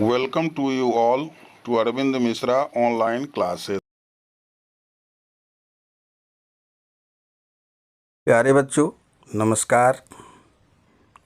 Welcome to you all to Arvind Mishra online classes. प्यारे बच्चों नमस्कार।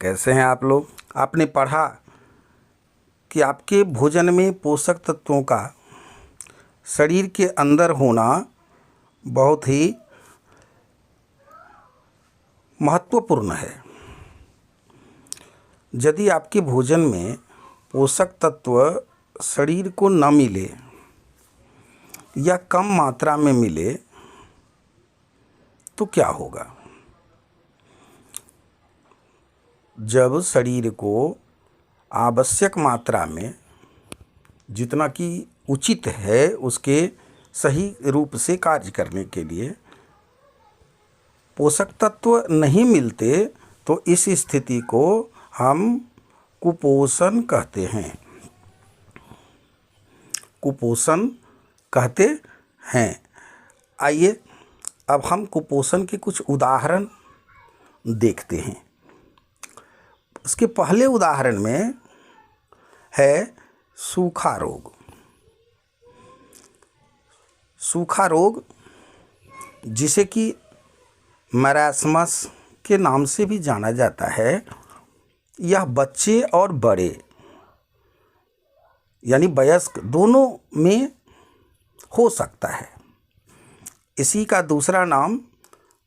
कैसे हैं आप लोग? आपने पढ़ा कि आपके भोजन में पोषक तत्वों का शरीर के अंदर होना बहुत ही महत्वपूर्ण है। यदि आपके भोजन में पोषक तत्व शरीर को न मिले या कम मात्रा में मिले तो क्या होगा? जब शरीर को आवश्यक मात्रा में जितना कि उचित है उसके सही रूप से कार्य करने के लिए पोषक तत्व नहीं मिलते तो इस स्थिति को हम कुपोषण कहते हैं। कुपोषण कहते हैं। आइए अब हम कुपोषण के कुछ उदाहरण देखते हैं। उसके पहले उदाहरण में है सूखा रोग। सूखा रोग जिसे कि मैरास्मस के नाम से भी जाना जाता है, यह बच्चे और बड़े यानी वयस्क दोनों में हो सकता है। इसी का दूसरा नाम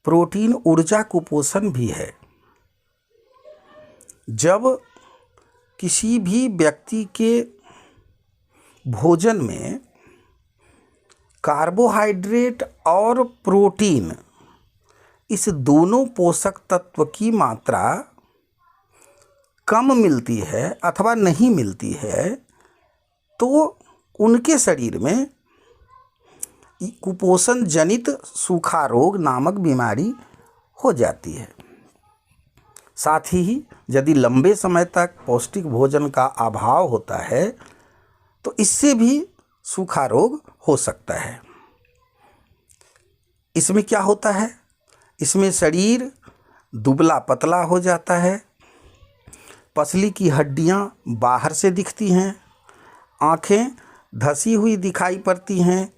प्रोटीन ऊर्जा कुपोषण भी है। जब किसी भी व्यक्ति के भोजन में कार्बोहाइड्रेट और प्रोटीन इस दोनों पोषक तत्व की मात्रा कम मिलती है अथवा नहीं मिलती है तो उनके शरीर में कुपोषण जनित सूखा रोग नामक बीमारी हो जाती है। साथ ही यदि लंबे समय तक पौष्टिक भोजन का अभाव होता है तो इससे भी सूखा रोग हो सकता है। इसमें क्या होता है? इसमें शरीर दुबला पतला हो जाता है, पसली की हड्डियां बाहर से दिखती हैं, आँखें धसी हुई दिखाई पड़ती हैं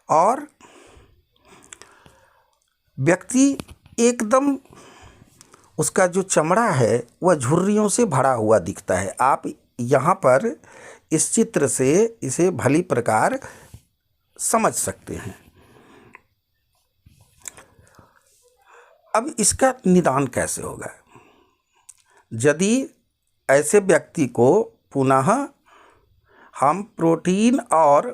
और व्यक्ति एकदम उसका जो चमड़ा है वह झुर्रियों से भरा हुआ दिखता है। आप यहाँ पर इस चित्र से इसे भली प्रकार समझ सकते हैं। अब इसका निदान कैसे होगा? यदि ऐसे व्यक्ति को पुनः हम प्रोटीन और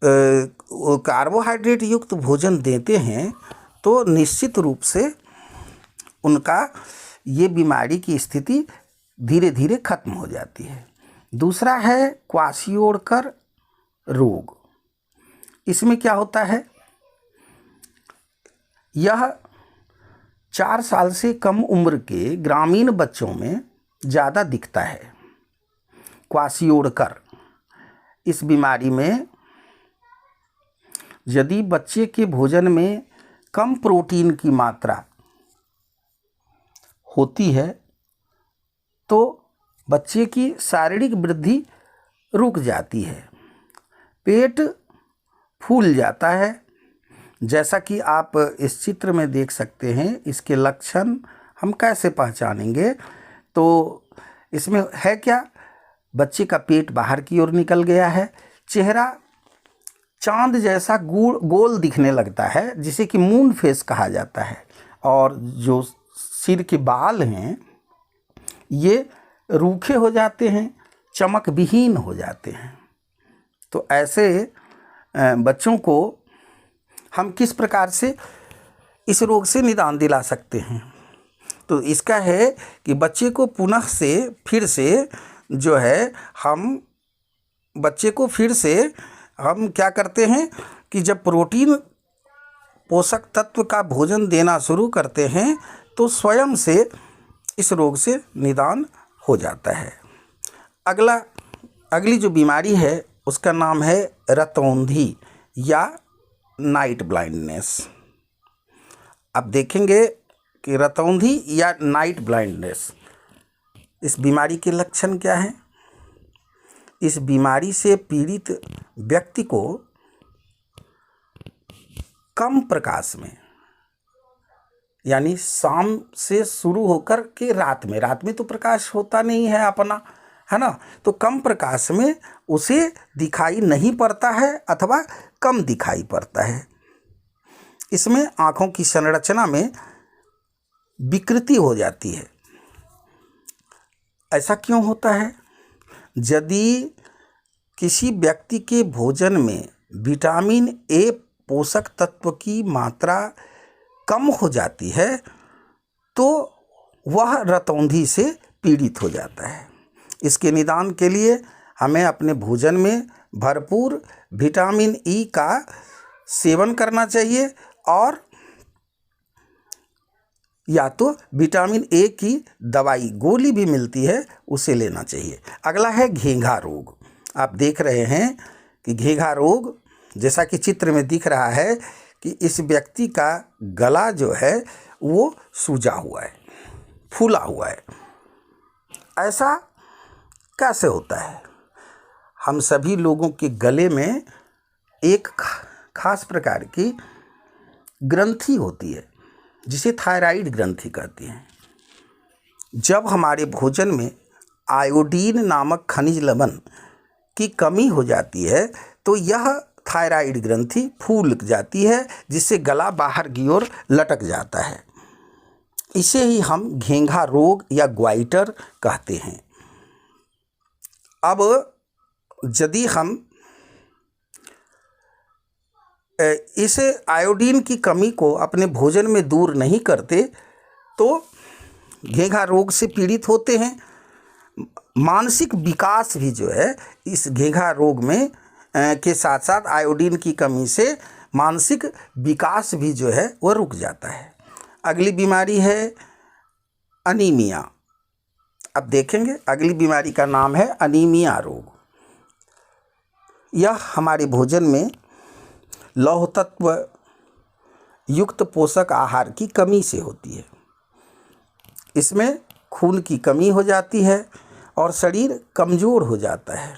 कार्बोहाइड्रेट युक्त भोजन देते हैं तो निश्चित रूप से उनका ये बीमारी की स्थिति धीरे धीरे खत्म हो जाती है। दूसरा है क्वाशियोडकर रोग। इसमें क्या होता है? यह 4 साल से कम उम्र के ग्रामीण बच्चों में ज़्यादा दिखता है। क्वाशियोडकर इस बीमारी में यदि बच्चे के भोजन में कम प्रोटीन की मात्रा होती है तो बच्चे की शारीरिक वृद्धि रुक जाती है, पेट फूल जाता है। जैसा कि आप इस चित्र में देख सकते हैं। इसके लक्षण हम कैसे पहचानेंगे? तो इसमें है क्या? बच्चे का पेट बाहर की ओर निकल गया है, चेहरा चांद जैसा गोल दिखने लगता है जिसे कि मून फेस कहा जाता है, और जो सिर के बाल हैं ये रूखे हो जाते हैं, चमक विहीन हो जाते हैं। तो ऐसे बच्चों को हम किस प्रकार से इस रोग से निदान दिला सकते हैं? तो इसका है कि बच्चे को पुनः से फिर से जो है हम क्या करते हैं कि जब प्रोटीन पोषक तत्व का भोजन देना शुरू करते हैं तो स्वयं से इस रोग से निदान हो जाता है। अगली जो बीमारी है उसका नाम है रतौंधी या नाइट ब्लाइंडनेस। अब देखेंगे कि रतौंधी या नाइट ब्लाइंडनेस इस बीमारी के लक्षण क्या हैं? इस बीमारी से पीड़ित व्यक्ति को कम प्रकाश में, यानी शाम से शुरू होकर के रात में तो प्रकाश होता नहीं है अपना, है ना, तो कम प्रकाश में उसे दिखाई नहीं पड़ता है अथवा कम दिखाई पड़ता है। इसमें आँखों की संरचना में विकृति हो जाती है। ऐसा क्यों होता है? यदि किसी व्यक्ति के भोजन में विटामिन ए पोषक तत्व की मात्रा कम हो जाती है तो वह रतौंधी से पीड़ित हो जाता है। इसके निदान के लिए हमें अपने भोजन में भरपूर विटामिन ई का सेवन करना चाहिए और या तो विटामिन ए की दवाई गोली भी मिलती है उसे लेना चाहिए। अगला है घेंघा रोग। आप देख रहे हैं कि घेंघा रोग, जैसा कि चित्र में दिख रहा है कि इस व्यक्ति का गला जो है वो सूजा हुआ है, फूला हुआ है। ऐसा कैसे होता है? हम सभी लोगों के गले में एक खास प्रकार की ग्रंथि होती है जिसे थायराइड ग्रंथि कहते हैं। जब हमारे भोजन में आयोडीन नामक खनिज लवण की कमी हो जाती है तो यह थायराइड ग्रंथि फूल जाती है जिससे गला बाहर की ओर लटक जाता है। इसे ही हम घेंघा रोग या ग्वाइटर कहते हैं। अब यदि हम इस आयोडीन की कमी को अपने भोजन में दूर नहीं करते तो घेंघा रोग से पीड़ित होते हैं। मानसिक विकास भी जो है इस घेंघा रोग में के साथ साथ आयोडीन की कमी से मानसिक विकास भी जो है वह रुक जाता है। अगली बीमारी है अनीमिया। अब देखेंगे अगली बीमारी का नाम है अनीमिया रोग। यह हमारे भोजन में लौह तत्व युक्त पोषक आहार की कमी से होती है। इसमें खून की कमी हो जाती है और शरीर कमज़ोर हो जाता है।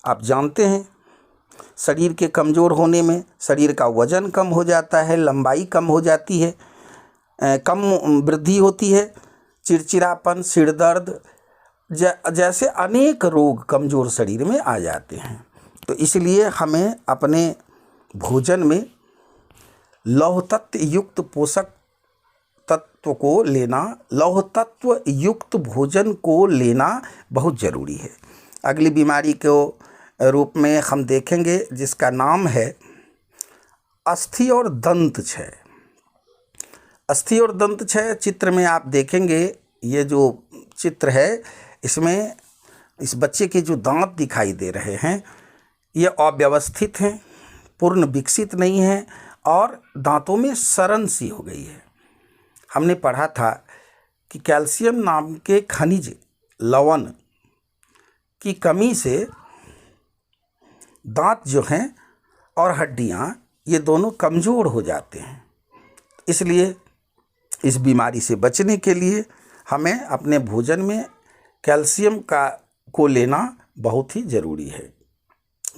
आप जानते हैं शरीर के कमज़ोर होने में शरीर का वज़न कम हो जाता है, लंबाई कम हो जाती है, कम वृद्धि होती है, चिड़चिड़ापन, सिर दर्द जैसे अनेक रोग कमज़ोर शरीर में आ जाते हैं। तो इसलिए हमें अपने भोजन में लौह तत्व युक्त पोषक तत्व को लेना, लौह तत्व युक्त भोजन को लेना बहुत ज़रूरी है। अगली बीमारी को रूप में हम देखेंगे जिसका नाम है अस्थि और दंत क्षय। अस्थि और दंत क्षय चित्र में आप देखेंगे, ये जो चित्र है इसमें इस बच्चे के जो दांत दिखाई दे रहे हैं ये अव्यवस्थित हैं, पूर्ण विकसित नहीं हैं और दांतों में सड़न सी हो गई है। हमने पढ़ा था कि कैल्शियम नाम के खनिज लवण की कमी से दांत जो हैं और हड्डियां ये दोनों कमज़ोर हो जाते हैं। इसलिए इस बीमारी से बचने के लिए हमें अपने भोजन में कैल्शियम को लेना बहुत ही ज़रूरी है।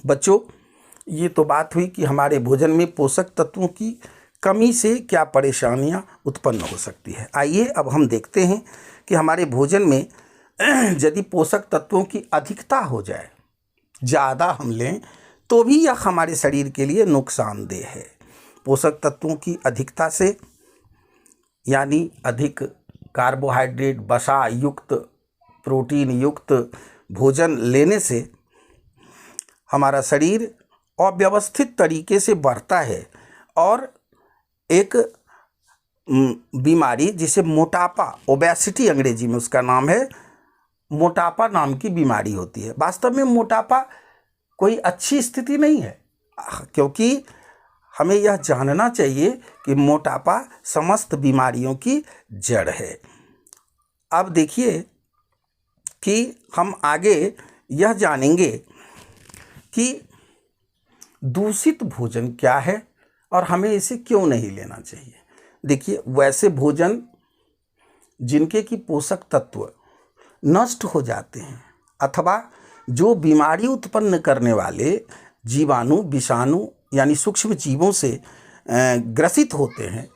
बच्चों, ये तो बात हुई कि हमारे भोजन में पोषक तत्वों की कमी से क्या परेशानियां उत्पन्न हो सकती है। आइए अब हम देखते हैं कि हमारे भोजन में यदि पोषक तत्वों की अधिकता हो जाए, ज़्यादा हम लें तो भी यह हमारे शरीर के लिए नुकसानदेह है। पोषक तत्वों की अधिकता से यानी अधिक कार्बोहाइड्रेट, वसा युक्त, प्रोटीन युक्त भोजन लेने से हमारा शरीर अव्यवस्थित तरीके से बढ़ता है और एक बीमारी जिसे मोटापा, ओबेसिटी अंग्रेजी में उसका नाम है, मोटापा नाम की बीमारी होती है। वास्तव में मोटापा कोई अच्छी स्थिति नहीं है, क्योंकि हमें यह जानना चाहिए कि मोटापा समस्त बीमारियों की जड़ है। अब देखिए कि हम आगे यह जानेंगे कि दूषित भोजन क्या है और हमें इसे क्यों नहीं लेना चाहिए। देखिए, वैसे भोजन जिनके की पोषक तत्व नष्ट हो जाते हैं, अथवा जो बीमारी उत्पन्न करने वाले जीवाणु, विषाणु यानी सूक्ष्म जीवों से ग्रसित होते हैं,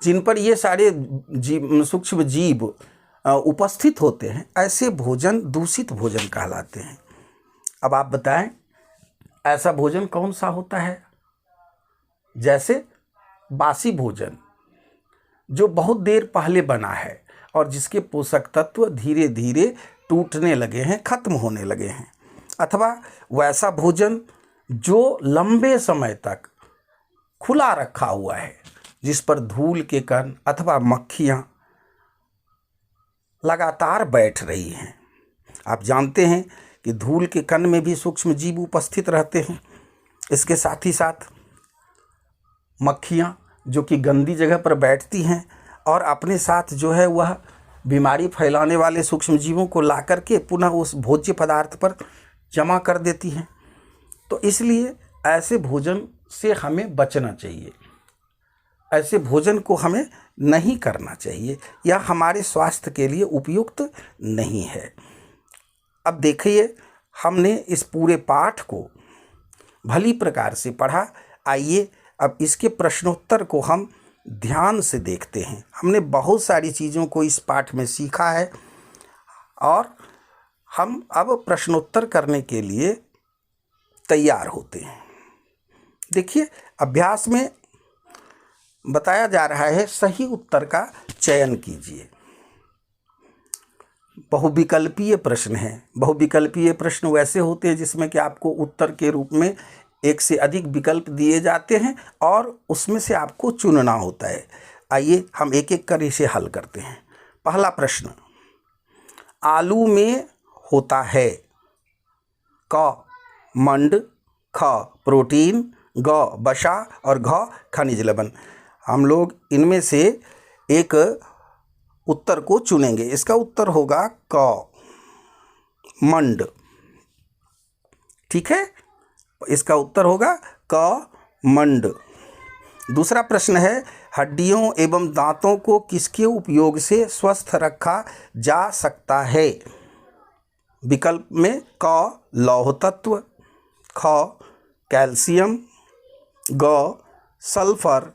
जिन पर ये सारे सूक्ष्म जीव उपस्थित होते हैं, ऐसे भोजन दूषित भोजन कहलाते हैं। अब आप बताएं, ऐसा भोजन कौन सा होता है? जैसे बासी भोजन जो बहुत देर पहले बना है और जिसके पोषक तत्व धीरे धीरे टूटने लगे हैं, खत्म होने लगे हैं, अथवा वैसा भोजन जो लंबे समय तक खुला रखा हुआ है, जिस पर धूल के कण अथवा मक्खियाँ लगातार बैठ रही हैं। आप जानते हैं कि धूल के कण में भी सूक्ष्म जीव उपस्थित रहते हैं। इसके साथ ही साथ मक्खियाँ जो कि गंदी जगह पर बैठती हैं और अपने साथ जो है वह बीमारी फैलाने वाले सूक्ष्म जीवों को ला करके पुनः उस भोज्य पदार्थ पर जमा कर देती हैं। तो इसलिए ऐसे भोजन से हमें बचना चाहिए, ऐसे भोजन को हमें नहीं करना चाहिए, यह हमारे स्वास्थ्य के लिए उपयुक्त नहीं है। अब देखिए, हमने इस पूरे पाठ को भली प्रकार से पढ़ा। आइए अब इसके प्रश्नोत्तर को हम ध्यान से देखते हैं। हमने बहुत सारी चीज़ों को इस पाठ में सीखा है और हम अब प्रश्नोत्तर करने के लिए तैयार होते हैं। देखिए, अभ्यास में बताया जा रहा है सही उत्तर का चयन कीजिए। बहुविकल्पीय प्रश्न है। बहुविकल्पीय प्रश्न वैसे होते हैं जिसमें कि आपको उत्तर के रूप में एक से अधिक विकल्प दिए जाते हैं और उसमें से आपको चुनना होता है। आइए हम एक एक कर इसे हल करते हैं। पहला प्रश्न, आलू में होता है क मंड, ख प्रोटीन, ग वसा और घ खनिज लवण। हम लोग इनमें से एक उत्तर को चुनेंगे। इसका उत्तर होगा क मंड। ठीक है, इसका उत्तर होगा क मंड। दूसरा प्रश्न है, हड्डियों एवं दांतों को किसके उपयोग से स्वस्थ रखा जा सकता है? विकल्प में क लौह तत्व, ख कैल्शियम, ग सल्फर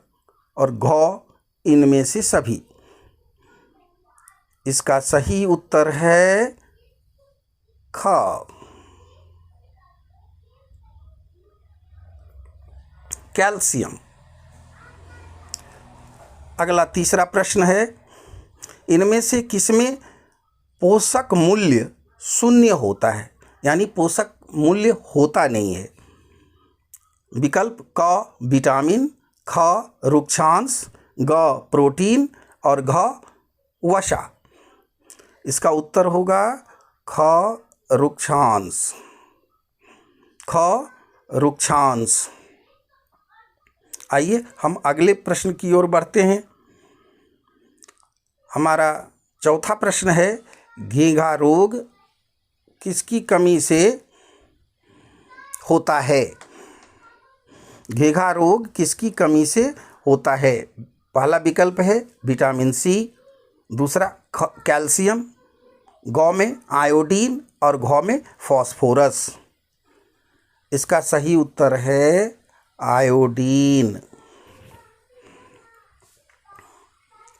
और घ इनमें से सभी। इसका सही उत्तर है ख कैल्शियम। अगला तीसरा प्रश्न है, इनमें से किसमें पोषक मूल्य शून्य होता है, यानी पोषक मूल्य होता नहीं है? विकल्प क विटामिन, ख रुक्षांश, ग प्रोटीन और घ वसा। इसका उत्तर होगा ख रुक्षांश। ख रुक्षांश। आइए हम अगले प्रश्न की ओर बढ़ते हैं। हमारा चौथा प्रश्न है, घेंघा रोग किसकी कमी से होता है? घेंघा रोग किसकी कमी से होता है? पहला विकल्प है विटामिन सी, दूसरा कैल्शियम, ग में आयोडीन और घ में फास्फोरस। इसका सही उत्तर है आयोडीन।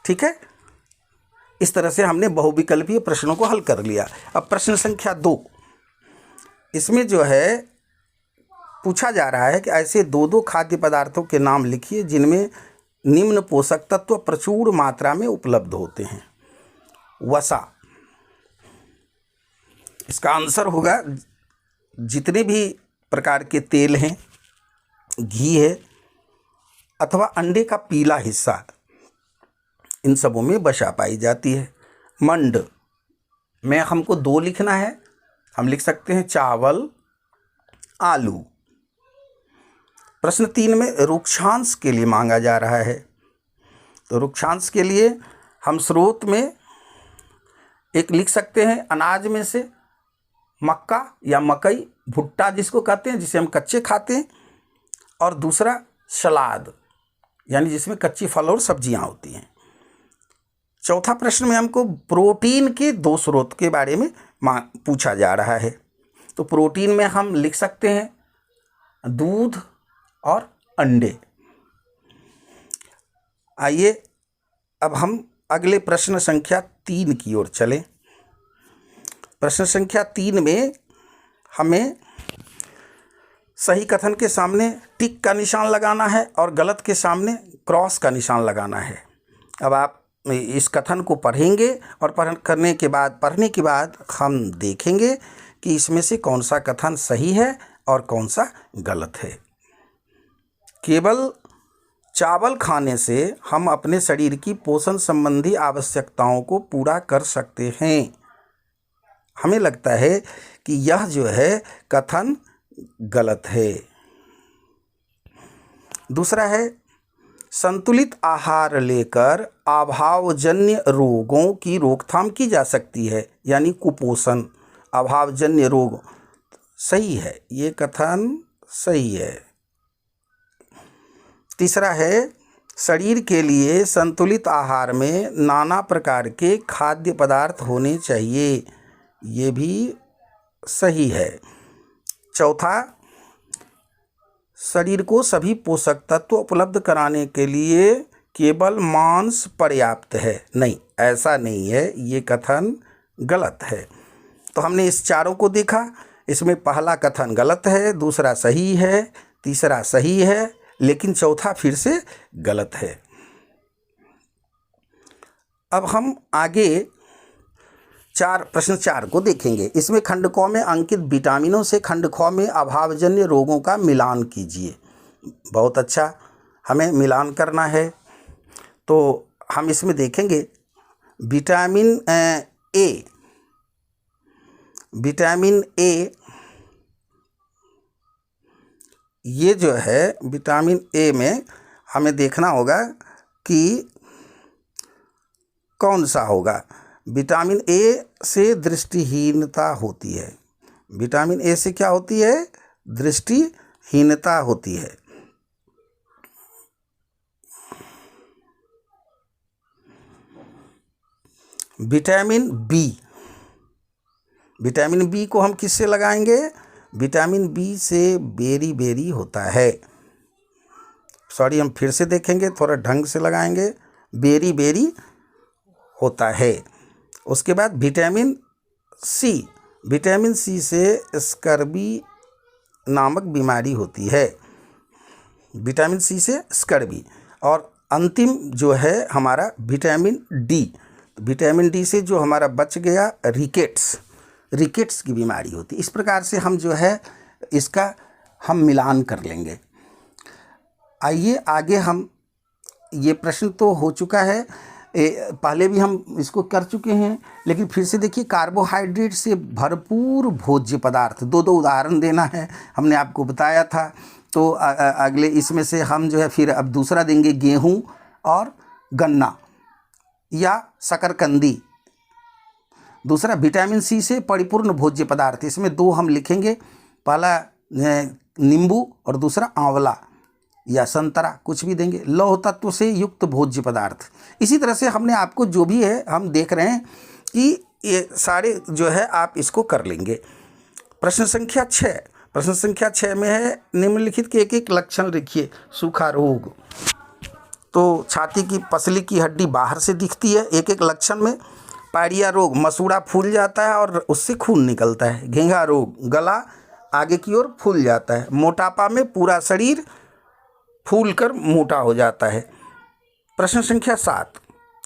ठीक है, इस तरह से हमने बहुविकल्पीय प्रश्नों को हल कर लिया। अब प्रश्न संख्या 2, इसमें जो है पूछा जा रहा है कि ऐसे दो खाद्य पदार्थों के नाम लिखिए जिनमें निम्न पोषक तत्व प्रचुर मात्रा में उपलब्ध होते हैं। वसा। इसका आंसर होगा जितने भी प्रकार के तेल हैं, घी है अथवा अंडे का पीला हिस्सा, इन सबों में वसा पाई जाती है। मंड में हमको 2 लिखना है, हम लिख सकते हैं चावल, आलू। प्रश्न 3 में रुक्षांश के लिए मांगा जा रहा है, तो रुक्षांश के लिए हम स्रोत में एक लिख सकते हैं, अनाज में से मक्का या मकई, भुट्टा जिसको कहते हैं, जिसे हम कच्चे खाते हैं, और दूसरा सलाद यानी जिसमें कच्ची फल और सब्जियां होती हैं। चौथा प्रश्न में हमको प्रोटीन के 2 स्रोत के बारे में पूछा जा रहा है। तो प्रोटीन में हम लिख सकते हैं दूध और अंडे। आइए अब हम अगले प्रश्न संख्या 3 की ओर चलें। प्रश्न संख्या 3 में हमें सही कथन के सामने टिक का निशान लगाना है और गलत के सामने क्रॉस का निशान लगाना है। अब आप इस कथन को पढ़ेंगे और पढ़ने के बाद हम देखेंगे कि इसमें से कौन सा कथन सही है और कौन सा गलत है। केवल चावल खाने से हम अपने शरीर की पोषण संबंधी आवश्यकताओं को पूरा कर सकते हैं। हमें लगता है कि यह जो है कथन गलत है। दूसरा है संतुलित आहार लेकर अभावजन्य रोगों की रोकथाम की जा सकती है, यानी कुपोषण, अभावजन्य रोग। सही है, ये कथन सही है। तीसरा है शरीर के लिए संतुलित आहार में नाना प्रकार के खाद्य पदार्थ होने चाहिए, ये भी सही है। चौथा, शरीर को सभी पोषक तत्व उपलब्ध कराने के लिए केवल मांस पर्याप्त है। नहीं, ऐसा नहीं है, ये कथन गलत है। तो हमने इस चारों को देखा, इसमें पहला कथन गलत है, दूसरा सही है, तीसरा सही है, लेकिन चौथा फिर से गलत है। अब हम आगे प्रश्न 4 को देखेंगे। इसमें खंड क में अंकित विटामिनों से खंड ख में अभावजन्य रोगों का मिलान कीजिए। बहुत अच्छा, हमें मिलान करना है। तो हम इसमें देखेंगे विटामिन ए, ये जो है विटामिन ए में हमें देखना होगा कि कौन सा होगा। विटामिन ए से दृष्टिहीनता होती है। विटामिन ए से क्या होती है? दृष्टिहीनता होती है। विटामिन बी को हम किससे लगाएंगे? विटामिन बी से बेरी होता है। सॉरी, हम फिर से देखेंगे, थोड़ा ढंग से लगाएंगे। बेरी होता है। उसके बाद विटामिन सी से स्कर्वी नामक बीमारी होती है। विटामिन सी से स्कर्वी। और अंतिम जो है हमारा विटामिन डी से जो हमारा बच गया रिकेट्स की बीमारी होती है। इस प्रकार से हम जो है इसका हम मिलान कर लेंगे। आइए आगे हम, ये प्रश्न तो हो चुका है, पहले भी हम इसको कर चुके हैं, लेकिन फिर से देखिए, कार्बोहाइड्रेट से भरपूर भोज्य पदार्थ, 2 उदाहरण देना है, हमने आपको बताया था। तो अगले इसमें से हम जो है फिर अब दूसरा देंगे, गेहूं और गन्ना या शकरकंदी। दूसरा विटामिन सी से परिपूर्ण भोज्य पदार्थ, इसमें 2 हम लिखेंगे, पहला नींबू और दूसरा आंवला या संतरा, कुछ भी देंगे। लौह तत्व से युक्त भोज्य पदार्थ। इसी तरह से हमने आपको जो भी है हम देख रहे हैं कि ये सारे जो है आप इसको कर लेंगे। प्रश्न संख्या 6 में है निम्नलिखित के एक लक्षण लिखिए। सूखा रोग, तो छाती की पसली की हड्डी बाहर से दिखती है एक लक्षण में। पायरिया रोग, मसूड़ा फूल जाता है और उससे खून निकलता है। घेंघा रोग, गला आगे की ओर फूल जाता है। मोटापा में पूरा शरीर फूलकर मोटा हो जाता है। प्रश्न संख्या 7,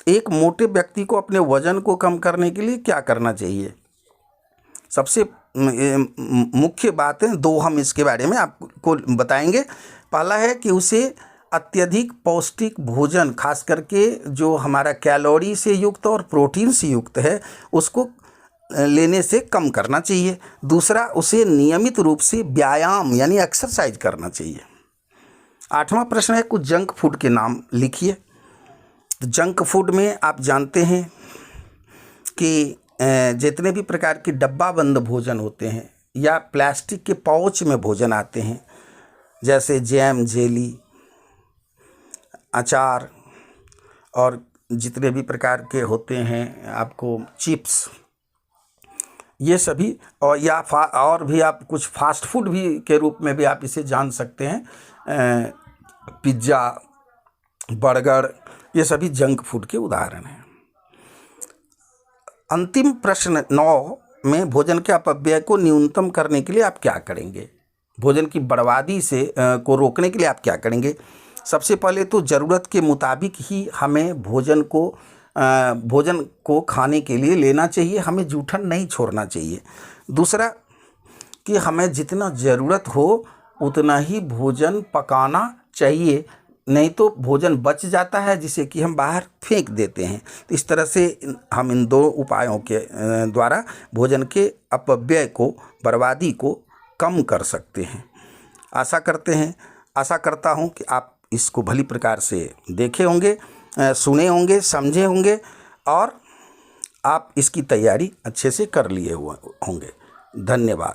एक मोटे व्यक्ति को अपने वजन को कम करने के लिए क्या करना चाहिए? सबसे मुख्य बातें 2 हम इसके बारे में आपको बताएंगे। पहला है कि उसे अत्यधिक पौष्टिक भोजन, खास करके जो हमारा कैलोरी से युक्त और प्रोटीन से युक्त है, उसको लेने से कम करना चाहिए। दूसरा, उसे नियमित रूप से व्यायाम यानी एक्सरसाइज करना चाहिए। 8वां प्रश्न है कुछ जंक फूड के नाम लिखिए। तो जंक फूड में आप जानते हैं कि जितने भी प्रकार के डब्बा बंद भोजन होते हैं या प्लास्टिक के पाउच में भोजन आते हैं, जैसे जैम, जेली, अचार और जितने भी प्रकार के होते हैं आपको चिप्स, ये सभी, और या और भी आप कुछ फास्ट फूड भी के रूप में भी आप इसे जान सकते हैं। पिज्ज़ा, बर्गर, ये सभी जंक फूड के उदाहरण हैं। अंतिम प्रश्न 9 में भोजन के अपव्यय को न्यूनतम करने के लिए आप क्या करेंगे? भोजन की बर्बादी से को रोकने के लिए आप क्या करेंगे? सबसे पहले तो ज़रूरत के मुताबिक ही हमें भोजन को खाने के लिए लेना चाहिए, हमें जूठन नहीं छोड़ना चाहिए। दूसरा कि हमें जितना ज़रूरत हो उतना ही भोजन पकाना चाहिए, नहीं तो भोजन बच जाता है जिसे कि हम बाहर फेंक देते हैं। तो इस तरह से हम इन 2 उपायों के द्वारा भोजन के अपव्यय को, बर्बादी को कम कर सकते हैं। आशा करता हूँ कि आप इसको भली प्रकार से देखे होंगे, सुने होंगे, समझे होंगे और आप इसकी तैयारी अच्छे से कर लिए हुए होंगे। धन्यवाद।